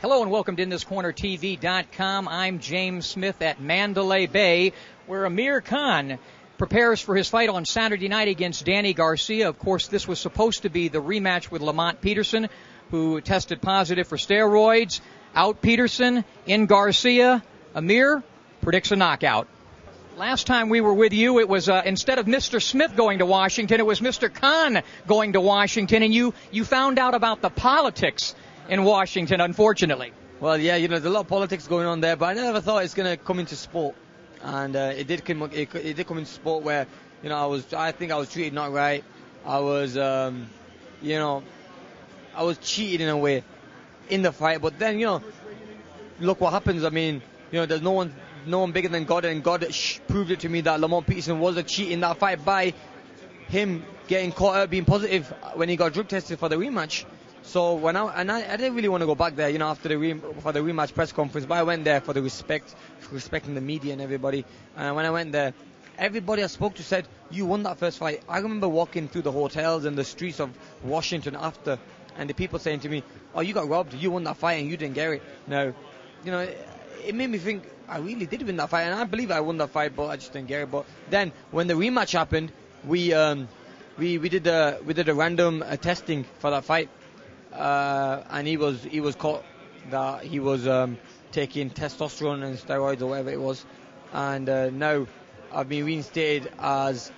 Hello and welcome to InThisCornerTV.com. I'm James Smith at Mandalay Bay, where Amir Khan prepares for his fight on Saturday night against Danny Garcia. Of course, this was supposed to be the rematch with Lamont Peterson, who tested positive for steroids. Out Peterson, in Garcia. Amir predicts a knockout. Last time we were with you, it was instead of Mr. Smith going to Washington, it was Mr. Khan going to Washington, and you found out about the politics in Washington, unfortunately. Well, yeah, there's a lot of politics going on there, but I never thought it's going to come into sport. And it did come into sport where, I think I was treated not right. I was, I was cheated in a way in the fight. But then, look what happens. I mean, there's no one bigger than God, and God proved it to me that Lamont Peterson was a cheat in that fight by him getting caught out being positive when he got drug tested for the rematch. So I didn't really want to go back there, after for the rematch press conference, but I went there for the respecting the media and everybody. And when I went there, everybody I spoke to said, "You won that first fight." I remember walking through the hotels and the streets of Washington after, and the people saying to me, "Oh, you got robbed. You won that fight and you didn't get it." Now, it made me think I really did win that fight, and I believe I won that fight, but I just didn't get it. But then when the rematch happened, we did a random testing for that fight. And he was caught that he was taking testosterone and steroids or whatever it was, and now I've been reinstated as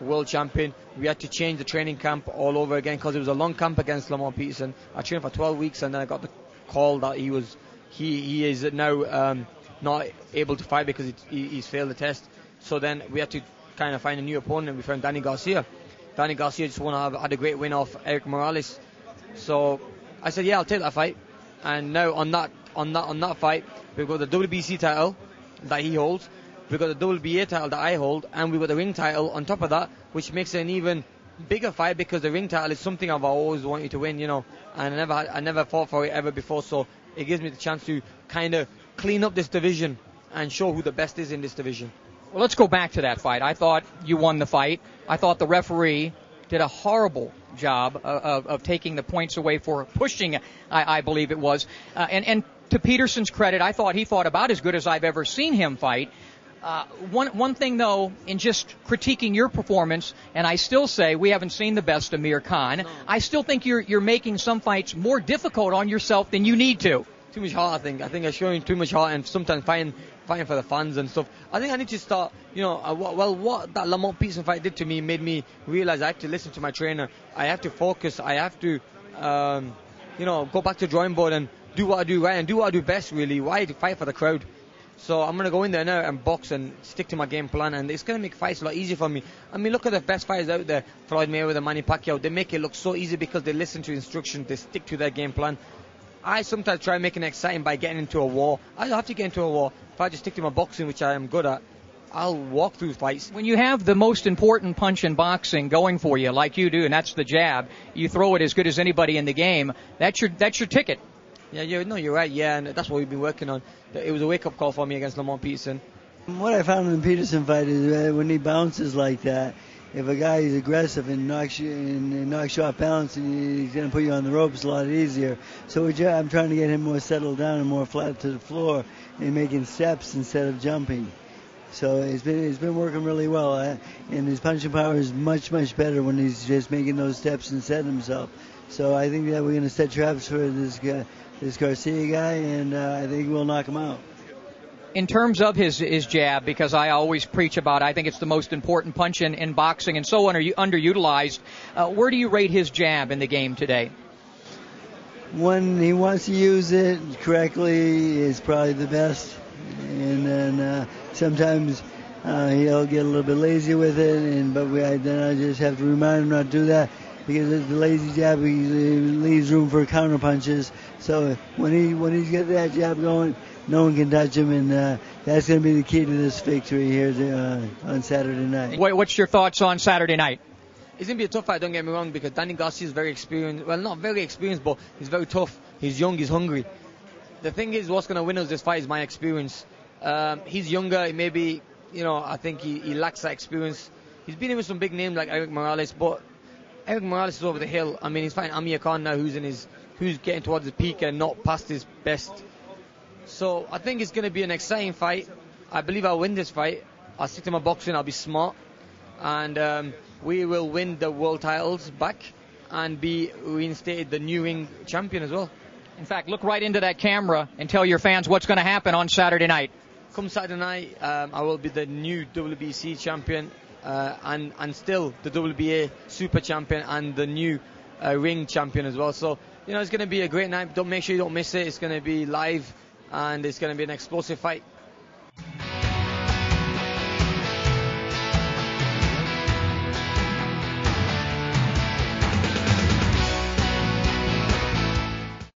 world champion. We had to change the training camp all over again because it was a long camp against Lamont Peterson. I trained for 12 weeks and then I got the call that he is now not able to fight because he's failed the test. So then we had to kind of find a new opponent. We found Danny Garcia. Danny Garcia just had a great win off Erik Morales. So I said, yeah, I'll take that fight. And now on that fight, we've got the WBC title that he holds, we've got the WBA title that I hold, and we've got the ring title on top of that, which makes it an even bigger fight because the ring title is something I've always wanted to win, and I never fought for it ever before. So it gives me the chance to kind of clean up this division and show who the best is in this division. Well, let's go back to that fight. I thought you won the fight. I thought the referee did a horrible job of taking the points away for pushing, I believe it was. And to Peterson's credit, I thought he fought about as good as I've ever seen him fight. One thing, though, in just critiquing your performance, and I still say we haven't seen the best of Amir Khan, no. I still think you're making some fights more difficult on yourself than you need to. Too much heart, I think. I think I'm showing too much heart and sometimes fighting for the fans and stuff. I think I need to start, what that Lamont Peterson fight did to me made me realize I have to listen to my trainer. I have to focus. I have to, go back to the drawing board and do what I do right and do what I do best, really. Why to fight for the crowd? So I'm going to go in there now and box and stick to my game plan, and it's going to make fights a lot easier for me. I mean, look at the best fighters out there, Floyd Mayweather, Manny Pacquiao. They make it look so easy because they listen to instructions, they stick to their game plan. I sometimes try making it exciting by getting into a war. I don't have to get into a war. If I just stick to my boxing, which I am good at, I'll walk through fights. When you have the most important punch in boxing going for you, like you do, and that's the jab, you throw it as good as anybody in the game. That's your ticket. Yeah, you're right. Yeah, and that's what we've been working on. It was a wake-up call for me against Lamont Peterson. What I found in the Peterson fight is when he bounces like that, if a guy is aggressive and knocks you off balance, and he's going to put you on the ropes a lot easier. So I'm trying to get him more settled down and more flat to the floor and making steps instead of jumping. So it's been working really well, and his punching power is much better when he's just making those steps and setting himself. So I think that we're going to set traps for this Garcia guy, and I think we'll knock him out. In terms of his jab, because I always preach about it, I think it's the most important punch in boxing and so underutilized. Where do you rate his jab in the game today? When he wants to use it correctly, it's probably the best. And then sometimes he'll get a little bit lazy with it, then I just have to remind him not to do that. Because the lazy jab, he leaves room for counter punches. So when he's got that jab going, no one can touch him, and that's going to be the key to this victory here on Saturday night. What's your thoughts on Saturday night? It's going to be a tough fight, don't get me wrong, because Danny Garcia is very experienced. Well, not very experienced, but he's very tough. He's young, he's hungry. The thing is, what's going to win us this fight is my experience. He's younger, maybe, I think he lacks that experience. He's been in with some big names like Erik Morales, but Erik Morales is over the hill. I mean, he's fighting Amir Khan now, who's getting towards his peak and not past his best. So I think it's going to be an exciting fight. I believe I'll win this fight. I'll stick to my boxing. I'll be smart, and we will win the world titles back and be reinstated the new ring champion as well. In fact, look right into that camera and tell your fans what's going to happen on Saturday night. Come Saturday night, I will be the new WBC champion and still the WBA super champion and the new ring champion as well. So, it's going to be a great night. Make sure you don't miss it. It's going to be live and it's going to be an explosive fight.